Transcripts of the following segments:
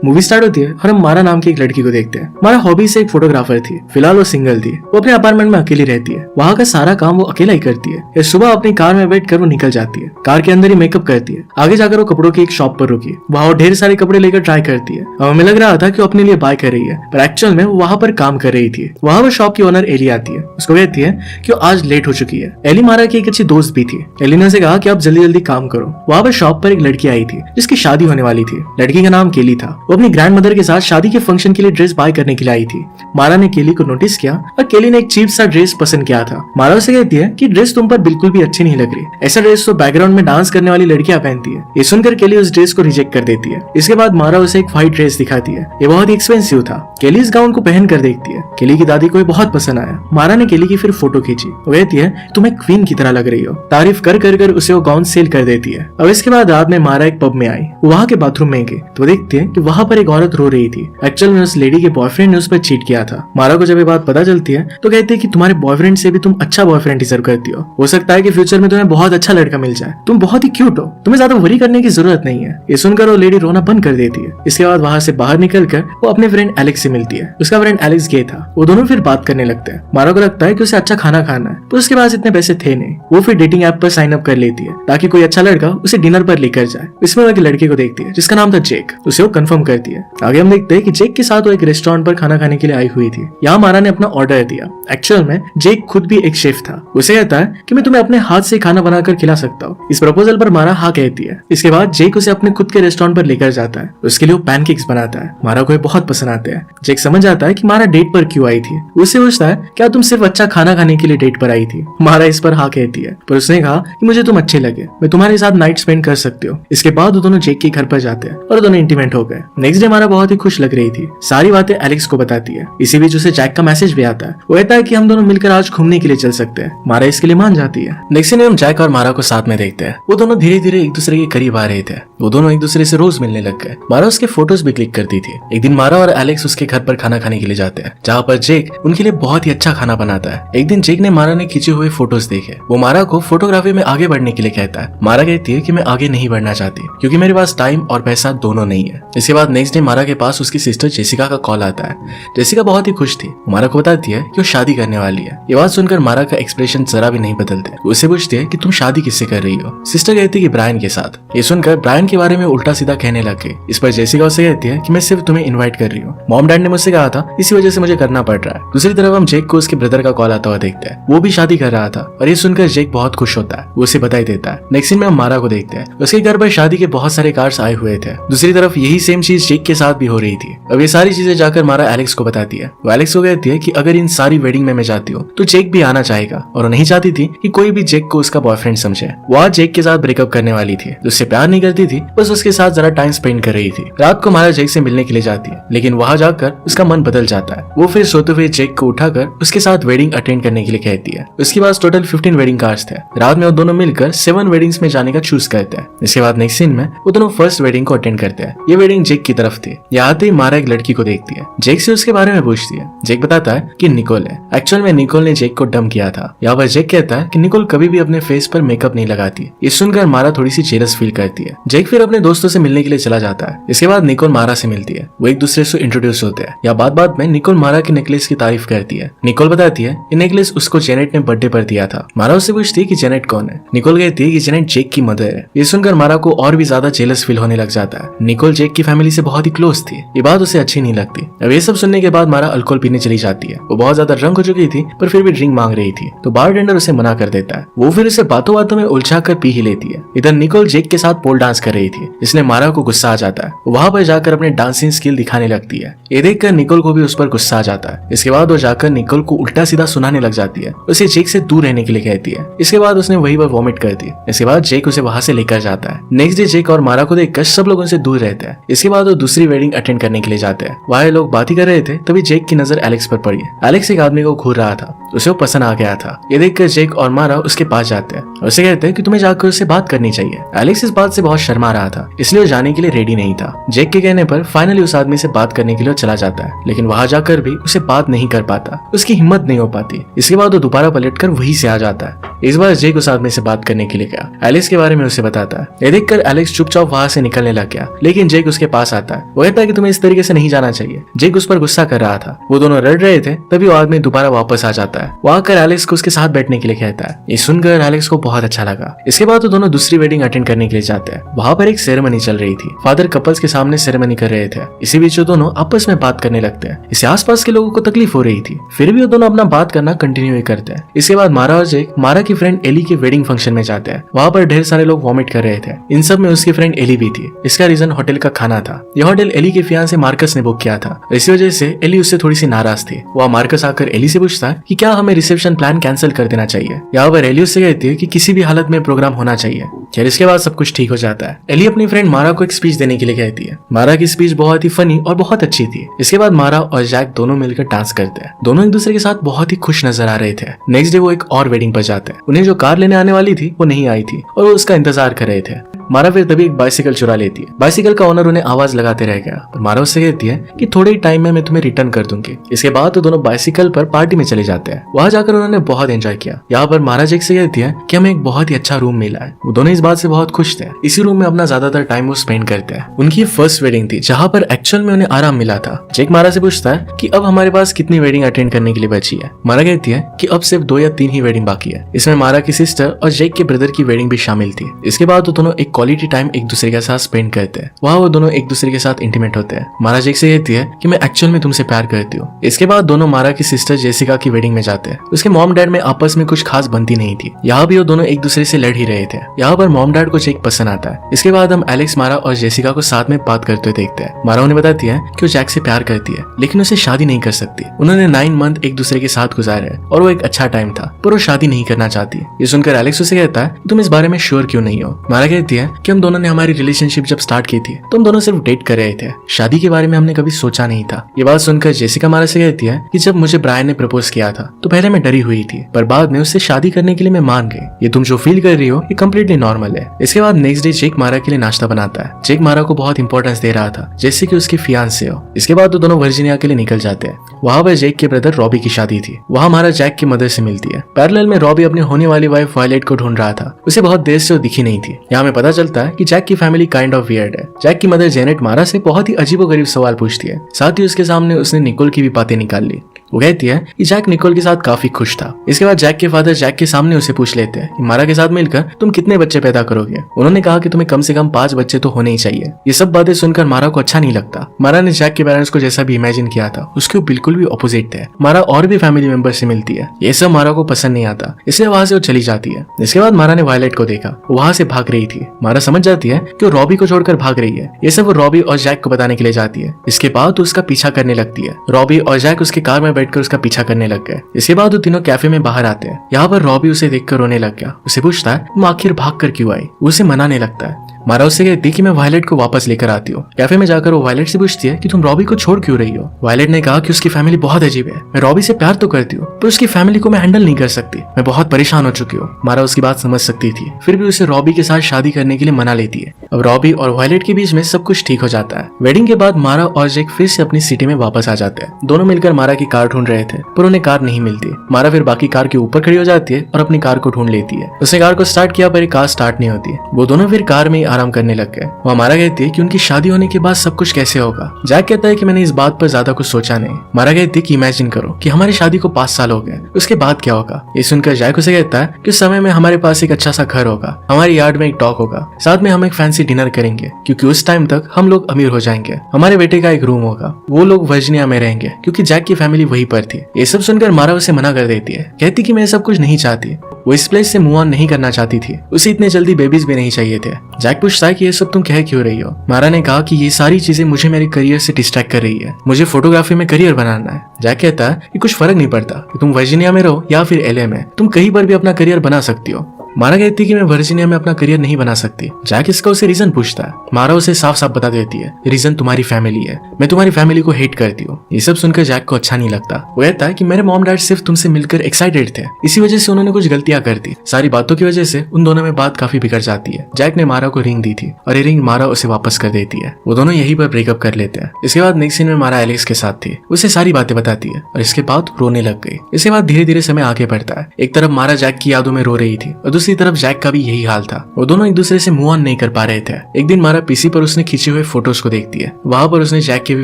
Movie start होती है और हम मारा नाम की एक लड़की को देखते हैं। मारा हॉबी से एक फोटोग्राफर थी। फिलहाल वो सिंगल थी। वो अपने अपार्टमेंट में अकेली रहती है। वहाँ का सारा काम वो अकेला ही करती है। या सुबह अपनी कार में बैठ कर वो निकल जाती है। कार के अंदर ही मेकअप करती है। आगे जाकर वो कपड़ों की एक शॉप पर रुकी। वहाँ वो ढेर सारे कपड़े लेकर ट्राई करती है। अब हमें लग रहा था कि वो अपने लिए बाय कर रही है, पर एक्चुअल में वो वहाँ पर काम कर रही थी। वहाँ वो शॉप की ओनर एली आती है। उसको कहती है कि वो आज लेट हो चुकी है। एली मारा की एक अच्छी दोस्त भी थी। एली ने उसे कहा कि आप जल्दी जल्दी काम करो। वहाँ पर शॉप पर एक लड़की आई थी जिसकी शादी होने वाली थी। लड़की का नाम केली था। वो अपनी ग्रैंड मदर के साथ शादी के फंक्शन के लिए ड्रेस बाय करने के लिए आई थी। मारा ने केली को नोटिस किया और केली ने एक चीप सा ड्रेस पसंद किया था। मारा उसे कहती है कि ड्रेस तुम पर बिल्कुल भी अच्छी नहीं लग रही। ऐसा ड्रेस तो बैकग्राउंड में डांस करने वाली लड़कियां पहनती है। ये सुनकर केली उस ड्रेस को रिजेक्ट कर देती है। इसके बाद मारा उसे एक व्हाइट ड्रेस दिखाती है। ये बहुत ही एक्सपेंसिव था। केली इस गाउन को पहन कर देखती है। केली की दादी को ये बहुत पसंद आया। मारा ने केली की फिर फोटो खींची। वो कहती है तुम एक क्वीन की तरह लग रही हो। तारीफ कर कर कर उसे वो गाउन सेल कर देती है। अब इसके बाद रात में मारा एक पब में आई। वहाँ के बाथरूम में गई तो देखती है कि वहाँ पर एक औरत रो रही थी। एक्चुअल में उस लेडी के बॉयफ्रेंड ने उस पर चीट किया था। मारा को जब ये बात पता चलती है तो कहती है कि तुम्हारे बॉयफ्रेंड से भी तुम अच्छा बॉयफ्रेंड डिजर्व करती हो सकता है कि फ्यूचर में तुम्हें बहुत अच्छा लड़का मिल जाए। तुम बहुत ही क्यूट हो, तुम्हें ज्यादा वरी करने की जरूरत नहीं है। ये सुनकर वो लेडी रोना बंद कर देती है। इसके बाद वहाँ से बाहर निकलकर वो अपने फ्रेंड एलेक्स से मिलती है। उसका फ्रेंड एलेक्स गे था। वो दोनों फिर बात करने लगते हैं। मारा को लगता है कि उसे अच्छा खाना खाना है, तो उसके पास इतने पैसे थे नहीं। वो फिर डेटिंग ऐप पर साइन अप कर लेती है ताकि कोई अच्छा लड़का उसे डिनर पर लेकर जाए। इसमें वो एक लड़के को देखती है जिसका नाम था जेक। उसे वो कंफर्म करती है। आगे हम देखते हैं कि जेक के साथ वो एक रेस्टोरेंट पर खाना खाने के लिए आई हुई थी। यहाँ मारा ने अपना ऑर्डर दिया। एक्चुअल में जेक खुद भी एक शेफ था। उसे कहता है कि मैं तुम्हें अपने हाथ से खाना बनाकर खिला सकता हूँ। इस प्रपोजल पर मारा हाँ कहती है। इसके बाद जेक उसे अपने खुद के रेस्टोरेंट पर लेकर जाता है। उसके लिए वो पैनकेक्स बनाता है। मारा को ये बहुत पसंद आते हैं। जेक समझ जाता है कि मारा डेट पर क्यों आई थी। उससे पूछता है क्या तुम सिर्फ अच्छा खाना खाने के लिए डेट पर आई थी। मारा इस पर हाँ कहती है, पर उसने कहा कि मुझे तुम अच्छे लगे, मैं तुम्हारे साथ नाइट स्पेंड कर सकती हूँ। इसके बाद वो दोनों जेक के घर पर जाते हैं और दोनों इंटीमेट हो गए। नेक्स्ट डे मारा बहुत ही खुश लग रही थी। सारी बातें एलेक्स को बताती है। इसी बीच उसे जैक का मैसेज भी आता है। वो कहता है कि हम दोनों मिलकर आज घूमने के लिए चल सकते हैं। मारा इसके लिए मान जाती है। नेक्स्ट डे हम जैक और मारा को साथ में देखते हैं। वो दोनों धीरे धीरे एक दूसरे के करीब आ रहे थे। वो दोनों एक दूसरे से रोज मिलने लग गए। मारा उसके फोटोज भी क्लिक करती थी। एक दिन मारा और एलेक्स उसके घर पर खाना खाने के लिए जाते हैं, जहाँ पर जेक उनके लिए बहुत ही अच्छा खाना बनाता है। एक दिन जेक ने मारा ने खींचे हुए फोटोज देखे। वो मारा को फोटोग्राफी में आगे बढ़ने के लिए कहता है। मारा कहती है कि मैं आगे नहीं बढ़ना चाहती क्योंकि मेरे पास टाइम और पैसा दोनों नहीं है। इसके बाद नेक्स्ट डे मारा के पास उसकी सिस्टर जेसिका का कॉल आता है। जेसिका बहुत ही खुश थी। मारा को बताती है कि वो शादी करने वाली है। ये बात सुनकर मारा का एक्सप्रेशन जरा भी नहीं बदलते। उससे पूछती है कि तुम शादी किससे कर रही हो। सिस्टर कहती है कि ब्रायन के साथ। ये सुनकर ब्रायन के बारे में उल्टा सीधा कहने लग गई। इस पर जेसिका उसे कहती है कि मैं सिर्फ तुम्हें इन्वाइट कर रही हूँ। मॉम डैड ने मुझसे कहा था, इसी वजह से मुझे करना पड़ रहा है। दूसरी तरफ हम जेक को उसके ब्रदर का कॉल आता हुआ देखते हैं। वो भी शादी कर रहा था और ये सुनकर जेक बहुत खुश होता है। वो उसे बधाई देता है। नेक्स्ट सीन में हम मारा को देखते हैं। उसके घर पर शादी के बहुत सारे कार्ड्स आए हुए थे। दूसरी तरफ यही सेम चीज जेक के साथ भी हो रही थी। अब ये सारी चीजें जाकर मारा एलेक्स को बताती है। वो एलेक्स को कहती है कि अगर इन सारी वेडिंग में मैं जाती हूँ तो जेक भी आना चाहेगा, और वो नहीं चाहती थी कि कोई भी जेक को उसका बॉयफ्रेंड समझे। वो आज जेक के साथ ब्रेकअप करने वाली थी। उससे प्यार नहीं करती थी, बस उसके साथ जरा टाइम स्पेंड कर रही थी। रात को मारा जेक से मिलने के लिए जाती है, लेकिन वहां जाकर उसका मन बदल जाता है। वो फिर सोते हुए जेक को उठाकर उसके साथ वेडिंग अटेंड करने के लिए कहती है। उसके पास टोटल 15 वेडिंग कार्ड्स थे। रात में वो दोनों मिलकर 7 वेडिंग्स में जाने का चूज करते हैं। इसके बाद नेक्स्ट सीन में वो दोनों फर्स्ट वेडिंग को अटेंड करते हैं। ये वेडिंग जेक की तरफ थी। यहाँ आते ही मारा एक लड़की को देखती है। जेक से उसके बारे में पूछती है। जेक बताता है कि निकोल है। एक्चुअल में निकोल ने जेक को डम किया था। यहाँ पर जेक कहता है कि निकोल कभी भी अपने फेस पर मेकअप नहीं लगाती। ये सुनकर मारा थोड़ी सी जेलस फील करती है। जेक फिर अपने दोस्तों से मिलने के लिए चला जाता है। इसके बाद निकोल मारा से मिलती है। वो एक दूसरे से इंट्रोड्यूस होते हैं। या बात में निकोल मारा के नेकलेस की तारीफ करती है। निकोल बताती है ये नेकलेस उसको जेनेट ने बर्थडे पर दिया था। मारा उससे पूछती है कि जेनेट कौन है। निकोल कहती है कि जेनेट जेक की मदर है। ये सुनकर मारा को और भी ज्यादा जेलस फील होने लग जाता है। निकोल जेक की फैमिली से बहुत ही क्लोज थी। ये बात उसे अच्छी नहीं लगती। अब ये सब सुनने के बाद मारा अल्कोहल पीने चली जाती है। वो बहुत ज्यादा ड्रंक हो चुकी थी, पर फिर भी ड्रिंक मांग रही थी, तो बारटेंडर उसे मना कर देता है। वो फिर उसे बातों बातों में उलझा कर पी ही लेती है। इधर निकोल जेक के साथ पोल डांस कर रही थी, जिसने मारा को गुस्सा आ जाता है। वहां पर जाकर अपने डांसिंग स्किल दिखाने लगती है। ये देखकर निकोल को भी उस पर गुस्सा आ जाता है। इसके बाद वो जाकर निकोल को उल्टा सीधा सुनाने लग जाती है। उसे जेक से दूर रहने के लिए कहती है। इसके बाद उसने वहीं पर वॉमिट कर दी। इसके बाद जेक उसे वहां से लेकर जाता है। नेक्स्ट डे जेक और मारा को देखकर सब लोग उनसे दूर रहते हैं। इसके बाद वो दूसरी वेडिंग अटेंड करने के लिए जाते हैं। वहाँ लोग बात ही कर रहे थे, तभी जेक की नजर एलेक्स पर पड़ी। एलेक्स एक आदमी को घूर रहा था। उसे वो पसंद आ गया था। ये देखकर जेक और मारा उसके पास जाते हैं और उसे कहते हैं कि तुम्हें जाकर उससे बात करनी चाहिए। एलेक्स इस बात से बहुत शर्मा रहा था, इसलिए वो जाने के लिए रेडी नहीं था। जेक के कहने पर फाइनली उस आदमी से बात करने के लिए चला जाता है, लेकिन वहां जाकर भी उसे बात नहीं कर पाता, उसकी हिम्मत नहीं हो पाती। इसके बाद वो दोबारा पलटकर वहीं से आ जाता है। इस बार जेक उस आदमी से बात करने के लिए गया, एलेक्स के बारे में उसे बताता है। ये देखकर एलेक्स चुपचाप वहां से निकलने लग गया, लेकिन जेक उसके पास आता है। वो कहता है कि तुम्हें इस तरीके से नहीं जाना चाहिए। जेक उस पर गुस्सा कर रहा था, वो दोनों लड़ रहे थे, तभी वो आदमी दोबारा वापस आ जाता है। वो आकर एलेक्स को उसके साथ बैठने के लिए कहता है। ये सुनकर एलेक्स को बहुत अच्छा लगा। इसके बाद वो दोनों दूसरी वेडिंग अटेंड करने के लिए जाते हैं। वहां पर एक सेरेमनी चल रही थी, फादर कपल्स के सामने सेरेमनी कर रहे थे। इसी बीच वो दोनों आपस में बात करने लगते हैं। इससे आसपास के लोगों को तकलीफ हो रही थी, फिर भी वो दोनों अपना बात करना कंटिन्यू करते हैं। इसके बाद मारा और जेक मारा की फ्रेंड एली के वेडिंग फंक्शन में जाते हैं। वहां पर ढेर सारे लोग वॉमिट कर रहे थे, इन सब में उसकी फ्रेंड एली भी थी। इसका रीजन होटल का खाना था। यह होटल एली के फियांसे मार्कस ने बुक किया था, इसी वजह से एली उससे थोड़ी सी नाराज थी। वह मार्कस आकर एली से पूछता है कि क्या हमें रिसेप्शन प्लान कैंसिल कर देना चाहिए। यहाँ पर एली उससे कहती है कि किसी भी हालत में प्रोग्राम होना चाहिए। खैर इसके बाद सब कुछ ठीक हो जाता है। एली अपनी फ्रेंड मारा को एक स्पीच देने के लिए कहती है। मारा की स्पीच बहुत ही फनी और बहुत अच्छी थी। इसके बाद मारा और जैक दोनों मिलकर डांस करते हैं। दोनों एक दूसरे के साथ बहुत ही खुश नजर आ रहे थे। नेक्स्ट डे वो एक और वेडिंग पर जाते हैं। उन्हें जो कार लेने आने वाली थी वो नहीं आई थी और वो उसका इंतजार कर रहे थे। मारा फिर तभी एक बाइसिकल चुरा लेती है। बाइसिकल का ओनर उन्हें आवाज लगाते रह गया और मारा उससे कहती है कि थोड़े ही टाइम में मैं तुम्हें रिटर्न कर दूंगी। इसके बाद तो दोनों बाइसिकल पर पार्टी में चले जाते हैं। वहां जाकर उन्होंने बहुत एंजॉय किया। यहाँ पर मारा जेक से कहती है कि हमें एक बहुत ही अच्छा रूम मिला है। वो दोनों इस बात से बहुत खुश थे। इसी रूम में अपना ज्यादातर टाइम वो स्पेंड करते हैं। उनकी फर्स्ट वेडिंग थी जहाँ पर एक्चुअल में उन्हें आराम मिला था। जेक मारा से पूछता है कि अब हमारे पास कितनी वेडिंग अटेंड करने के लिए बची है। मारा कहती है कि अब सिर्फ 2 या 3 ही वेडिंग बाकी है। इसमें मारा की सिस्टर और जेक के ब्रदर की वेडिंग भी शामिल थी। इसके बाद वो दोनों एक क्वालिटी टाइम एक दूसरे के साथ स्पेंड करते हैं। वहाँ वो दोनों एक दूसरे के साथ इंटीमेट होते हैं। मारा जेक से कहती है कि मैं एक्चुअल में तुमसे प्यार करती हूँ। इसके बाद दोनों मारा की सिस्टर जेसिका की वेडिंग में जाते हैं। उसके मॉम डैड में आपस में कुछ खास बनती नहीं थी। यहाँ भी वो दोनों एक दूसरे से लड़ ही रहे थे। यहाँ पर मॉम डैड को जेक पसंद आता है। इसके बाद हम एलेक्स, मारा और जेसिका को साथ में बात करते हुए देखते हैं। मारा उन्हें बताती है कि वो जैक से प्यार करती है, लेकिन उसे शादी नहीं कर सकती। उन्होंने 9 मंथ एक दूसरे के साथ गुजारे हैं और वो एक अच्छा टाइम था, पर वो शादी नहीं करना चाहती। ये सुनकर एलेक्स उसे कहता है तुम इस बारे में श्योर क्यों नहीं हो। मारा कहती है कि हम दोनों ने हमारी रिलेशनशिप जब स्टार्ट की थी तो हम दोनों सिर्फ डेट कर रहे थे, शादी के बारे में हमने कभी सोचा नहीं था। ये बात सुनकर जेसिका मारा से कहती है कि जब मुझे ब्रायन ने प्रपोज किया था तो पहले मैं डरी हुई थी, पर बाद में उससे शादी करने के लिए मैं मान गई। ये तुम जो फील कर रही हो ये कम्प्लीटली नॉर्मल है। इसके बाद नेक्स्ट डे जेक मारा के लिए नाश्ता बनाता है। जेक मारा को बहुत इंपॉर्टेंस दे रहा था, जैसे कि उसकी फियांसे हो। इसके बाद वो दोनों वर्जीनिया के लिए निकल जाते हैं। वहां पर जेक के ब्रदर रॉबी की शादी थी। वहां मारा जैक की मदर से मिलती है। पैरेलल में रॉबी अपनी होने वाली वाइफ वायलेट को ढूंढ रहा था। उसे बहुत देर से वो दिखी नहीं थी। यहाँ में पता चलता है कि जैक की फैमिली काइंड ऑफ वियर्ड है। जैक की मदर जेनेट मारा से बहुत ही अजीबोगरीब सवाल पूछती है। साथ ही उसके सामने उसने निकोल की भी बातें निकाल ली। वो कहती है कि जैक निकोल के साथ काफी खुश था। इसके बाद जैक के फादर जैक के सामने उसे पूछ लेते हैं कि मारा के साथ मिलकर तुम कितने बच्चे पैदा करोगे। उन्होंने कहा कि तुम्हें कम से कम 5 बच्चे तो होने ही चाहिए। ये सब बातें सुनकर मारा को अच्छा नहीं लगता। मारा ने जैक के पेरेंट्स को जैसा भी इमेजिन किया था उसके बिल्कुल भी ऑपोजिट थे। मारा और भी फैमिली मेंबर से मिलती है। ये सब मारा को पसंद नहीं आता, इसलिए वहां से वो चली जाती है। इसके बाद मारा ने वायलेट को देखा, वहां से भाग रही थी। मारा समझ जाती है कि वो रॉबी को छोड़कर भाग रही है। ये सब वो रॉबी और जैक को बताने के लिए जाती है। इसके बाद उसका पीछा करने लगती है। रॉबी और जैक उसके कार में बैठकर उसका पीछा करने लग गए। इसके बाद वो तीनों कैफे में बाहर आते हैं। यहाँ पर रॉबी उसे देखकर रोने लग गया। उसे पूछता है तुम आखिर भाग कर क्यों आई। उसे मनाने लगता है। मारा उससे कहती कि मैं वायलेट को वापस लेकर आती हूँ। कैफे में जाकर वो वायलेट से पूछती है कि तुम रॉबी को छोड़ क्यों रही हो। वायलेट ने कहा कि उसकी फैमिली बहुत अजीब है। मैं रॉबी से प्यार तो करती हूँ पर उसकी फैमिली को मैं हैंडल नहीं कर सकती। मैं बहुत परेशान हो चुकी हूँ। मारा उसकी बात समझ सकती थी, फिर भी उसे रॉबी के साथ शादी करने के लिए मना लेती है। अब रॉबी और वायलेट के बीच में सब कुछ ठीक हो जाता है। वेडिंग के बाद मारा और जैक फिर से अपनी सिटी में वापस आ जाते हैं। दोनों मिलकर मारा की कार ढूंढ रहे थे पर उन्हें कार नहीं मिलती। मारा फिर बाकी कार के ऊपर खड़ी हो जाती है और अपनी कार को ढूंढ लेती है। उसने कार को स्टार्ट किया पर कार स्टार्ट नहीं होती। वो दोनों फिर कार में ही आराम करने लग गए। वहाँ मारा कहती है कि उनकी शादी होने के बाद सब कुछ कैसे होगा। जैक कहता है कि मैंने इस बात पर ज्यादा कुछ सोचा नहीं। मारा कहती है कि इमेजिन करो कि हमारी शादी को 5 साल हो गए, उसके बाद क्या होगा। ये सुनकर जैक उसे कहता है कि उस समय में हमारे पास एक अच्छा सा घर होगा, हमारी यार्ड में एक डॉग होगा, साथ में हम एक फैंसी डिनर करेंगे क्योंकि उस टाइम तक हम लोग अमीर हो जाएंगे। हमारे बेटे का एक रूम होगा, वो लोग वर्जीनिया में रहेंगे क्योंकि जैक की फैमिली वहीं पर थी। ये सब सुनकर मारा उसे मना कर देती है। कहती कि मैं सब कुछ नहीं चाहती। वो इस प्लेस से मूव ऑन नहीं करना चाहती थी। उसे इतने जल्दी बेबीज भी नहीं चाहिए थे। जैक पूछता है कि ये सब तुम कह क्यों रही हो। मारा ने कहा कि ये सारी चीजें मुझे मेरे करियर से डिस्ट्रैक्ट कर रही है। मुझे फोटोग्राफी में करियर बनाना है। जैक कहता है कि कुछ फर्क नहीं पड़ता कि तुम वर्जीनिया में रहो या फिर एलए में, तुम कहीं पर भी अपना करियर बना सकती हो। मारा कहती है कि मैं वर्जीनिया में अपना करियर नहीं बना सकती। जैक इसका उसे रीजन पूछता है। मारा उसे साफ साफ बता देती है, रीजन तुम्हारी फैमिली है, मैं तुम्हारी फैमिली को हेट करती हूँ। ये सब सुनकर जैक को अच्छा नहीं लगता। वो कहता है कि मेरे मॉम डैड सिर्फ तुमसे मिलकर एक्साइटेड थे, इसी वजह से उन्होंने कुछ गलतियां कर दी। सारी बातों की वजह से उन दोनों में बात काफी बिगड़ जाती है। जैक ने मारा को रिंग दी थी और ये रिंग मारा उसे वापस कर देती है। वो दोनों यहीं पर ब्रेकअप कर लेते हैं। इसके बाद नेक्स्ट सीन में मारा एलेक्स के साथ थी, उसे सारी बातें बताती है और इसके बाद रोने लग गई। इसके बाद धीरे धीरे समय आगे बढ़ता है। एक तरफ मारा जैक की यादों में रो रही थी और दूसरी तरफ जैक का भी यही हाल था। वो दोनों एक दूसरे से मूव ऑन नहीं कर पा रहे थे। एक दिन मारा पीसी पर उसने खींचे हुए फोटोज को देखती है। वहां पर उसने जैक के भी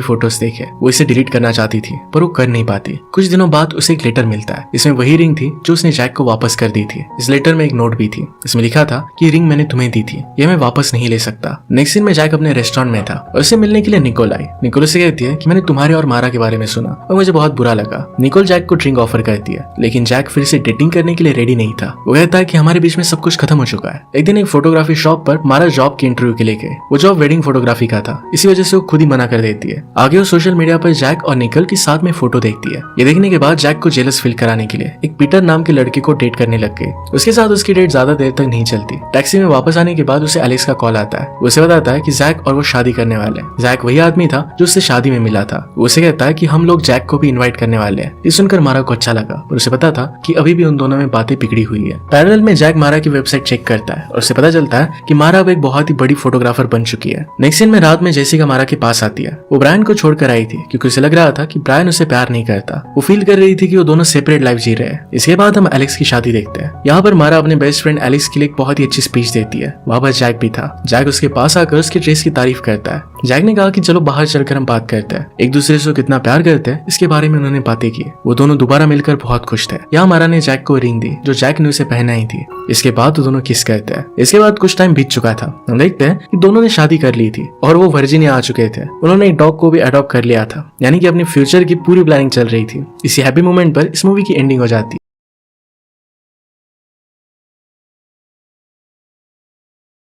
फोटोज देखे। वो इसे डिलीट करना चाहती थी पर वो कर नहीं पाती। कुछ दिनों बाद उसे एक लेटर मिलता है। इसमें वही रिंग थी जो उसने जैक को वापस कर दी थी। इस लेटर में एक नोट भी थी। इसमें लिखा था कि रिंग मैंने तुम्हें दी थी, ये मैं वापस नहीं ले सकता। नेक्स्ट दिन में जैक अपने रेस्टोरेंट में था और उसे मिलने के लिए निकोल आई। निकोल से कहती है कि मैंने तुम्हारे और मारा के बारे में सुना और मुझे बहुत बुरा लगा। निकोल जैक को ड्रिंक ऑफर करती है लेकिन जैक फिर से डेटिंग करने के लिए रेडी नहीं था। वो कहता है कि हमारे बीच में सब कुछ खत्म हो चुका है। एक दिन एक फोटोग्राफी शॉप पर मारा जॉब के इंटरव्यू के लिए गए। वो जॉब वेडिंग फोटोग्राफी का था, इसी वजह से वो खुद ही मना कर देती है। आगे वो सोशल मीडिया पर जैक और निकोल की साथ में फोटो देखती है। ये देखने के बाद जैक को जेलस फील कराने के लिए एक पीटर नाम के लड़के को डेट करने लग गई। उसके साथ उसकी डेट ज्यादा देर तक नहीं चलती। टैक्सी में वापस आने के बाद उसे एलेक्स का कॉल आता है। उसे बताता है कि जैक और वो शादी करने वाले हैं। जैक वही आदमी था जो उससे शादी में मिला था। उसे कहता है कि हम लोग जैक को भी इनवाइट करने वाले हैं। ये सुनकर मारा को अच्छा लगा और उसे पता था कि अभी भी उन दोनों में बातें बिगड़ी हुई है। पैरेलल में जैक मारा की वेबसाइट चेक करता है और उसे पता चलता है कि मारा अब एक बहुत ही बड़ी फोटोग्राफर बन चुकी है। नेक्स्ट सीन में रात में जेसिका मारा के पास आती है। वो ब्रायन को छोड़कर आई थी क्योंकि उसे लग रहा था कि ब्रायन उसे प्यार नहीं करता। वो फील कर रही थी कि वो दोनों सेपरेट लाइफ जी रहे हैं। इसके बाद हम एलेक्स की शादी देखते हैं। यहाँ पर मारा अपने बेस्ट फ्रेंड एलेक्स के लिए एक बहुत ही अच्छी स्पीच देती है। वहाँ पर जैक भी था। जैक उसके पास आकर उसके ड्रेस की तारीफ करता है। जैक ने कहा कि चलो बाहर चलकर हम बात करते हैं। एक दूसरे से कितना प्यार करते हैं इसके बारे में उन्होंने बातें की। वो दोनों दोबारा मिलकर बहुत खुश थे। यहाँ मारा ने जैक को रिंग दी जो जैक ने उसे पहनाई थी। इसके बाद वो दोनों किस करते हैं। इसके बाद कुछ टाइम बीत चुका था। हम देखते हैं कि दोनों ने शादी कर ली थी और वो वर्जीनिया आ चुके थे। उन्होंने एक डॉग को भी अडॉप्ट कर लिया था, यानी कि अपने फ्यूचर की पूरी प्लानिंग चल रही थी। इसी हैप्पी मोमेंट पर इस मूवी की एंडिंग हो जाती है।